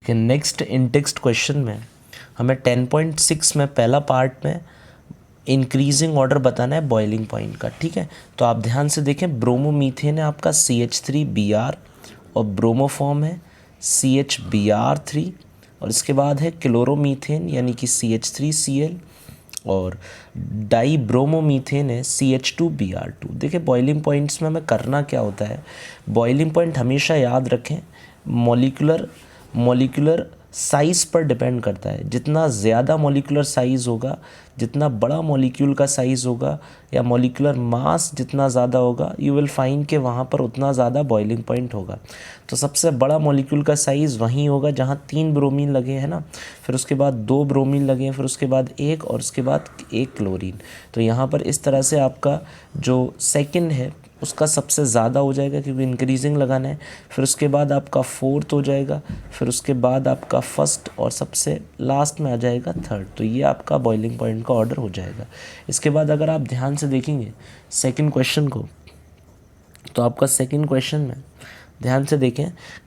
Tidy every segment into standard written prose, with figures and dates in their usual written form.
कि next in-text question में हमें 10.6 में पहला पार्ट में इंक्रीजिंग ऑर्डर बताना है बॉइलिंग पॉइंट का, ठीक है। तो आप ध्यान से देखें, ब्रोमोमीथेन है आपका CH3Br और ब्रोमोफॉर्म है CHBr3 और इसके बाद है क्लोरोमीथेन यानी कि CH3Cl और डाई ब्रोमोमीथेन है CH2Br2। देखिए बॉइलिंग पॉइंट्स में हमें करना क्या होता है, बॉइलिंग पॉइंट हमेशा याद रखें मॉलिक्यूलर साइज़ पर डिपेंड करता है। जितना ज़्यादा मॉलिक्यूलर साइज़ होगा, जितना बड़ा मॉलिक्यूल का साइज़ होगा या मॉलिक्यूलर मास जितना ज़्यादा होगा, यू विल फाइंड कि वहाँ पर उतना ज़्यादा बॉइलिंग पॉइंट होगा। तो सबसे बड़ा मॉलिक्यूल का साइज़ वहीं होगा जहाँ 3 ब्रोमीन लगे हैं ना, फिर उसके बाद 2 ब्रोमीन लगे हैं, फिर उसके बाद 1 और उसके बाद 1 क्लोरीन। तो यहाँ पर इस तरह से आपका जो सेकंड है उसका सबसे ज़्यादा हो जाएगा क्योंकि इंक्रीजिंग लगाना है, फिर उसके बाद आपका फोर्थ हो जाएगा, फिर उसके बाद आपका फर्स्ट और सबसे लास्ट में आ जाएगा थर्ड। तो ये आपका बॉइलिंग पॉइंट का ऑर्डर हो जाएगा। इसके बाद अगर आप ध्यान से देखेंगे सेकंड क्वेश्चन को, तो आपका सेकंड क्वेश्चन में ध्यान से देखें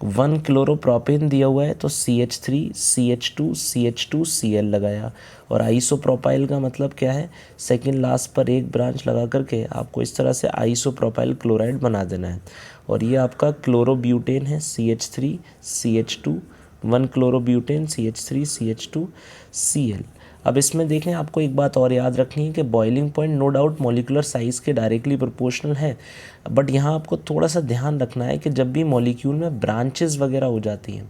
1 क्लोरोप्रोपेन दिया हुआ है तो CH3 CH2 CH2Cl लगाया और आइसोप्रोपाइल का मतलब क्या है, सेकंड लास्ट पर एक ब्रांच लगा करके आपको इस तरह से आइसोप्रोपाइल क्लोराइड बना देना है। और ये आपका क्लोरोब्यूटेन है CH3 CH2 1 chlorobutane CH3 CH2Cl। अब इसमें देखें आपको एक बात और याद रखनी है कि boiling point no doubt molecular size के डायरेक्टली प्रोपोर्शनल है, बट यहाँ आपको थोड़ा सा ध्यान रखना है कि जब भी मॉलिक्यूल में ब्रांचेस वगैरह हो जाती हैं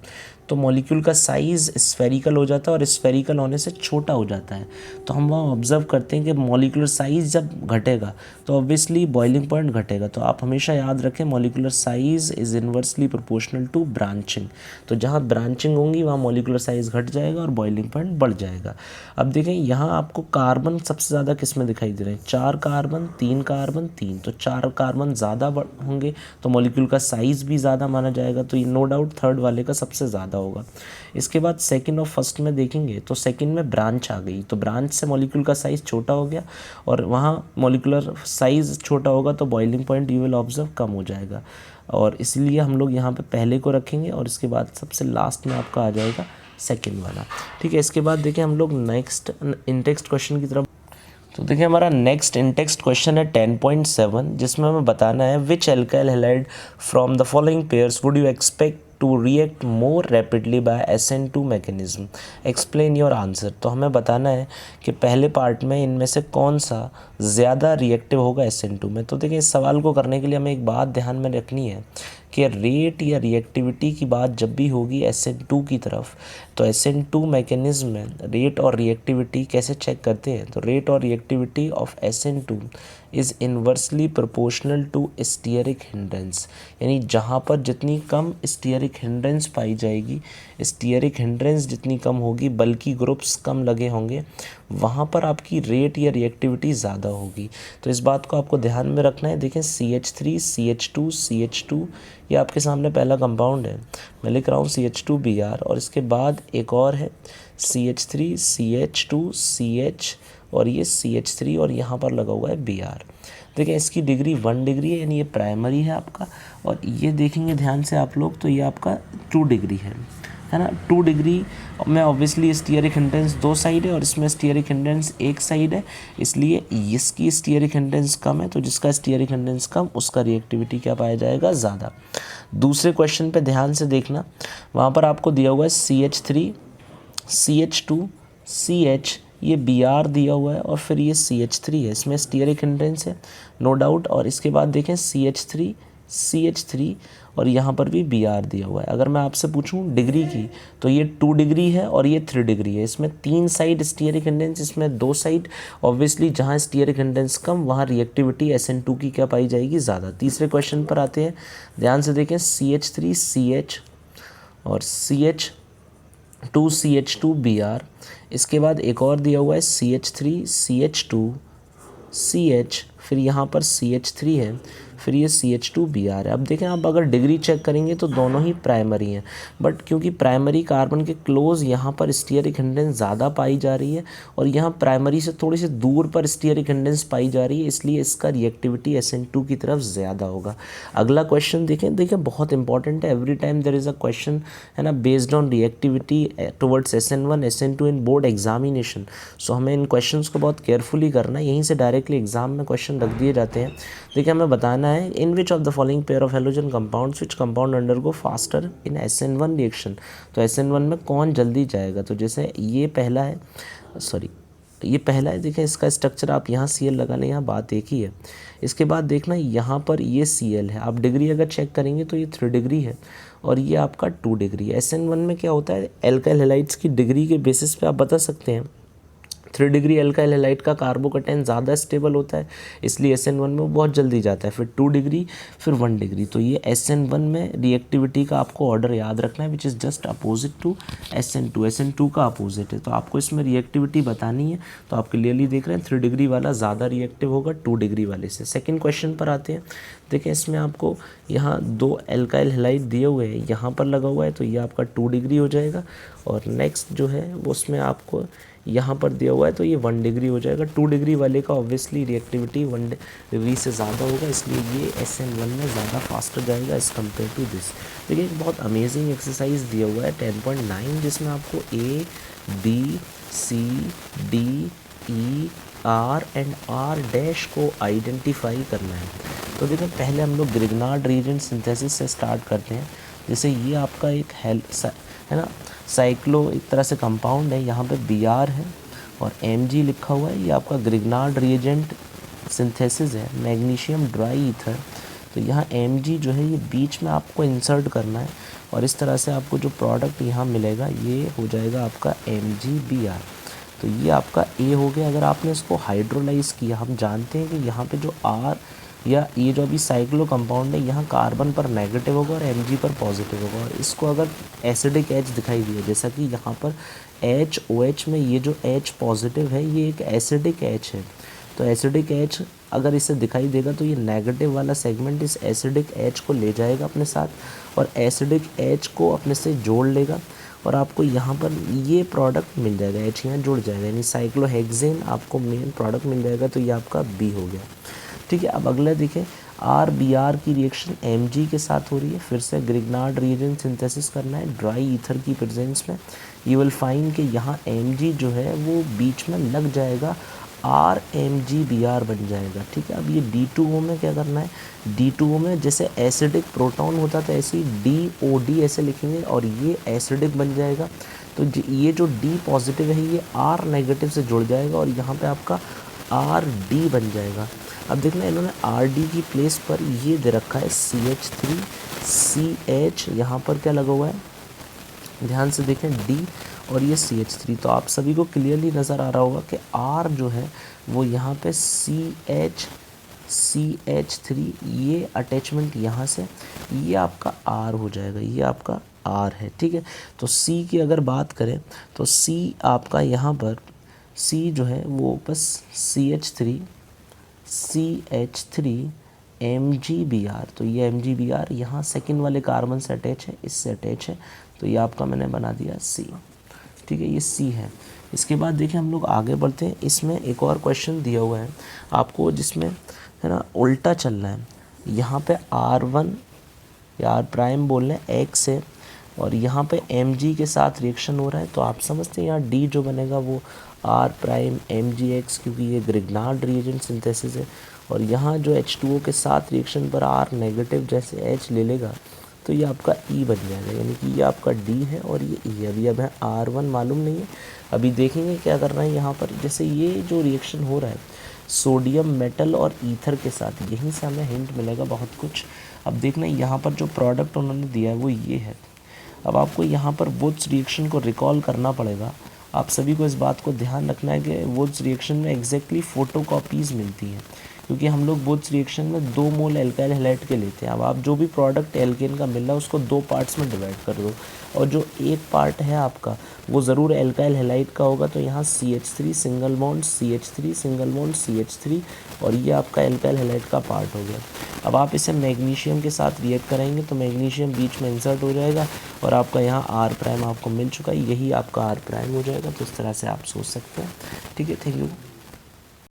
तो मॉलिक्यूल का साइज़ स्फेरिकल हो जाता है और स्फेरिकल होने से छोटा हो जाता है। तो हम वहाँ ऑब्जर्व करते हैं कि मॉलिक्यूलर साइज़ जब घटेगा तो ऑब्वियसली बॉइलिंग पॉइंट घटेगा। तो आप हमेशा याद रखें molecular size is inversely proportional to branching. तो जहाँ ब्रांचिंग होंगी वहाँ मॉलिक्यूलर साइज़ घट जाएगा और बॉइलिंग पॉइंट बढ़ जाएगा। अब देखें यहाँ आपको कार्बन सबसे ज़्यादा किस में दिखाई दे रहे हैं, 4 कार्बन 3 कार्बन 3। तो 4 कार्बन ज़्यादा होंगे तो मॉलिक्यूल का साइज़ भी ज़्यादा माना जाएगा, तो ये नो डाउट थर्ड वाले का सबसे ज़्यादा होगा। इसके बाद सेकंड और फर्स्ट में देखेंगे तो सेकंड में ब्रांच आ गई, तो ब्रांच से मॉलिक्यूल का साइज़ छोटा हो गया और वहाँ मॉलिक्यूलर साइज़ छोटा होगा तो boiling point you will observe कम हो जाएगा। और इसलिए हम लोग यहाँ पे पहले को रखेंगे और इसके बाद सबसे लास्ट में आपका आ जाएगा सेकंड वाला, ठीक है। इसके बाद देखिए हम लोग नेक्स्ट इंटेक्स्ट क्वेश्चन की तरफ। तो देखिए हमारा नेक्स्ट इंटेक्स्ट क्वेश्चन है 10.7 जिसमें हमें बताना है which alkyl halide from the following pairs would you expect to react more rapidly by SN2 mechanism, explain your answer. तो हमें बताना है कि पहले पार्ट में इनमें से कौन सा ज़्यादा रिएक्टिव होगा SN2 में। तो देखिए इस सवाल को करने के लिए हमें एक बात ध्यान में रखनी है कि रेट या रिएक्टिविटी की बात जब भी होगी SN2 की तरफ, तो SN2 मैकेनिज्म में रेट और रिएक्टिविटी कैसे चेक करते हैं, तो रेट और reactivity of SN2 is inversely proportional to steric hindrance. यानी जहाँ पर जितनी कम स्टीयरिक हिंड्रेंस पाई जाएगी, स्टीयरिक हिंड्रेंस जितनी कम होगी बल्कि ग्रुप्स कम लगे होंगे, वहाँ पर आपकी रेट या रिएक्टिविटी ज़्यादा होगी। तो इस बात को आपको ध्यान में रखना है। देखें CH3 CH2 CH2 ये आपके सामने पहला कंपाउंड है, मैं लिख रहा हूँ CH2Br और इसके बाद एक और है CH3 CH2 CH और ये CH3 और यहाँ पर लगा हुआ है Br। देखिए इसकी डिग्री 1 डिग्री है यानी ये प्राइमरी है आपका, और ये देखेंगे ध्यान से आप लोग तो ये आपका 2 डिग्री है ना। 2 डिग्री में ऑब्वियसली स्टीयरिक हिंड्रेंस 2 साइड है और इसमें स्टीयरिक हिंड्रेंस 1 साइड है, इसलिए इसकी स्टीयरिक हिंड्रेंस कम है, तो जिसका स्टीयरिक हिंड्रेंस कम उसका रिएक्टिविटी क्या पाया जाएगा, ज़्यादा। दूसरे क्वेश्चन पे ध्यान से देखना, वहाँ पर आपको दिया हुआ है CH3 CH2 CH, ये Br दिया हुआ है और फिर ये CH3 है, इसमें स्टीयरिक हिंड्रेंस है नो डाउट। और इसके बाद देखें CH3 CH3 और यहाँ पर भी Br दिया हुआ है। अगर मैं आपसे पूछूं डिग्री की तो ये 2 डिग्री है और ये 3 डिग्री है, इसमें 3 साइड स्टीयरिक हिंड्रेंस, इसमें 2 साइड। ऑब्वियसली जहाँ स्टीयरिक हिंड्रेंस कम वहाँ रिएक्टिविटी SN2 की क्या पाई जाएगी, ज़्यादा। तीसरे क्वेश्चन पर आते हैं, ध्यान से देखें CH3 CH और CH2 CH2Br, इसके बाद एक और दिया हुआ है CH3 CH2 CH, फिर यहाँ पर CH3 है, फिर ये CH2Br है। अब देखें आप अगर डिग्री चेक करेंगे तो दोनों ही प्राइमरी हैं, बट क्योंकि प्राइमरी कार्बन के क्लोज यहाँ पर स्टीयरिक हिंडेंस ज़्यादा पाई जा रही है और यहाँ प्राइमरी से थोड़ी सी दूर पर स्टीयरिक हिंडेंस पाई जा रही है, इसलिए इसका रिएक्टिविटी SN2 की तरफ ज़्यादा होगा। अगला क्वेश्चन देखें बहुत इंपॉर्टेंट है, every time there is a question है ना based on reactivity towards SN1 SN2 in board examination. So हमें इन क्वेश्चंस को बहुत केयरफुली करना है, यहीं से डायरेक्टली एग्जाम में क्वेश्चन रख दिए जाते हैं। देखिए हमें बताना है in which of the following pair of halogen compounds which compound undergo faster in SN1 reaction. तो SN1 में कौन जल्दी जाएगा, तो जैसे ये पहला है, देखिए इसका स्ट्रक्चर आप यहाँ Cl लगा लें, यहाँ बात एक ही है। इसके बाद देखना यहाँ पर ये Cl है, आप डिग्री अगर चेक करेंगे तो ये 3 डिग्री है और ये आपका 2 डिग्री है। SN1 में क्या होता है, एल्काइल हैलाइड्स की डिग्री के बेसिस पे आप बता सकते हैं। 3 डिग्री एल्काइल हैलाइड का कार्बोकैटायन ज़्यादा स्टेबल होता है, इसलिए SN1 में वो बहुत जल्दी जाता है, फिर 2 डिग्री फिर 1 डिग्री। तो ये SN1 में रिएक्टिविटी का आपको ऑर्डर याद रखना है, which is just opposite to SN2। SN2 का अपोजिट है, तो आपको इसमें रिएक्टिविटी बतानी है। तो आप क्लियरली देख रहे हैं 3 डिग्री वाला ज़्यादा रिएक्टिव होगा 2 डिग्री वाले से। सेकेंड क्वेश्चन पर आते हैं। देखिए इसमें आपको यहाँ 2 एल्काइल हैलाइड दिए हुए हैं, यहाँ पर लगा हुआ है, तो ये आपका 2 डिग्री हो जाएगा। और नेक्स्ट जो है वो उसमें आपको यहाँ पर दिया हुआ है, तो ये 1 डिग्री हो जाएगा। 2 डिग्री वाले का ऑब्वियसली रिएक्टिविटी 1 डिग्री से ज़्यादा होगा, इसलिए ये SN1 में ज़्यादा फास्टर जाएगा एज़ कम्पेयर टू दिस। देखिए एक बहुत अमेजिंग एक्सरसाइज दिया हुआ है 10.9, जिसमें आपको A, B, C, D, E, R and R dash को आइडेंटिफाई करना है। तो देखिए पहले हम लोग ग्रिग्नार्ड रिएजेंट सिंथेसिस से स्टार्ट करते हैं। जैसे ये आपका एक है ना साइक्लो एक तरह से कंपाउंड है, यहाँ पे Br है और Mg लिखा हुआ है, ये आपका ग्रिग्नार्ड रिएजेंट सिंथेसिस है, मैग्नीशियम ड्राई ईथर। तो यहाँ Mg जो है ये बीच में आपको इंसर्ट करना है और इस तरह से आपको जो प्रोडक्ट यहाँ मिलेगा ये हो जाएगा आपका MgBr। तो ये आपका A हो गया। अगर आपने इसको हाइड्रोलाइज किया, हम जानते हैं कि यहाँ पे जो R या ये जो अभी साइक्लो कंपाउंड है, यहाँ कार्बन पर नेगेटिव होगा और Mg पर पॉजिटिव होगा। और इसको अगर एसिडिक H दिखाई दिया, जैसा कि यहाँ पर HOH में ये जो H पॉजिटिव है ये एक एसिडिक H है, तो एसिडिक H अगर इसे दिखाई देगा तो ये नेगेटिव वाला सेगमेंट इस एसिडिक H को ले जाएगा अपने साथ और एसिडिक H को अपने से जोड़ लेगा और आपको यहाँ पर ये प्रोडक्ट मिल जाएगा, H यहाँ जुड़ जाएगा, यानी साइक्लोहेक्सेन आपको मेन प्रोडक्ट मिल जाएगा। तो ये आपका B हो गया। ठीक है, अब अगला देखें RBr की रिएक्शन Mg के साथ हो रही है। फिर से ग्रिग्नार्ड रिएजेंट सिंथेसिस करना है ड्राई ईथर की प्रेजेंस में। यू विल फाइंड कि यहाँ Mg जो है वो बीच में लग जाएगा, RMgBr बन जाएगा। ठीक है, अब ये D2O में क्या करना है, D2O में जैसे एसिडिक प्रोटॉन होता था ऐसे ही DOD ऐसे लिखेंगे और ये एसिडिक बन जाएगा। तो ये जो D पॉजिटिव है ये R नेगेटिव से जुड़ जाएगा और यहाँ पे आपका RD बन जाएगा। अब देखना इन्होंने RD की प्लेस पर ये दे रखा है CH3 CH, यहाँ पर क्या लगा हुआ है, ध्यान से देखें D और ये CH3। तो आप सभी को क्लियरली नज़र आ रहा होगा कि R जो है वो यहाँ पे CH3 ये अटैचमेंट यहाँ से ये आपका R हो जाएगा, ये आपका R है। ठीक है, तो C की अगर बात करें तो C आपका यहाँ पर C जो है वो बस CH3 MgBr, तो ये MgBr यहाँ सेकंड वाले कार्बन से अटैच है, इससे अटैच है, तो ये आपका मैंने बना दिया C। ठीक है, ये C है। इसके बाद देखिए हम लोग आगे बढ़ते हैं। इसमें एक और क्वेश्चन दिया हुआ है आपको जिसमें है ना उल्टा चलना है। यहाँ पे R1 या R प्राइम बोल रहे हैं X है और यहाँ पे Mg के साथ रिएक्शन हो रहा है, तो आप समझते हैं यहाँ D जो बनेगा वो R प्राइम MgX, क्योंकि ये ग्रिग्नार्ड रिएजेंट सिंथेसिस है। और यहाँ जो H2O के साथ रिएक्शन पर R नेगेटिव जैसे H ले लेगा तो ये आपका E बन जाएगा, यानी कि ये आपका D है और ये E है। अभी अब है R1 मालूम नहीं है, अभी देखेंगे क्या करना है यहाँ पर। जैसे ये जो रिएक्शन हो रहा है सोडियम मेटल और ईथर के साथ, यहीं से हमें हिंट मिलेगा बहुत कुछ। अब देखना यहाँ पर जो प्रोडक्ट उन्होंने दिया है वो ये है। अब आपको यहाँ पर वुड्स रिएक्शन को रिकॉल करना पड़ेगा। आप सभी को इस बात को ध्यान रखना है कि वुड्स रिएक्शन में एग्जैक्टली फोटोकॉपीज़ मिलती हैं, क्योंकि हम लोग वुड्स रिएक्शन में 2 मोल एल्काइल हैलाइड के लेते हैं। अब आप जो भी प्रोडक्ट एल्केन का मिल रहा है उसको 2 पार्ट्स में डिवाइड कर दो और जो एक पार्ट है आपका वो ज़रूर एल्काइल हैलाइड का होगा। तो यहाँ CH3 single bond CH3 single bond CH3 और ये आपका एल्काइल हैलाइड का पार्ट हो गया। अब आप इसे मैग्नीशियम के साथ रिएक्ट कराएंगे तो मैग्नीशियम बीच में इंसर्ट हो जाएगा और आपका यहाँ आर प्राइम आपको मिल चुका है, यही आपका आर प्राइम हो जाएगा। तो इस तरह से आप सोच सकते हैं। ठीक है, थैंक यू।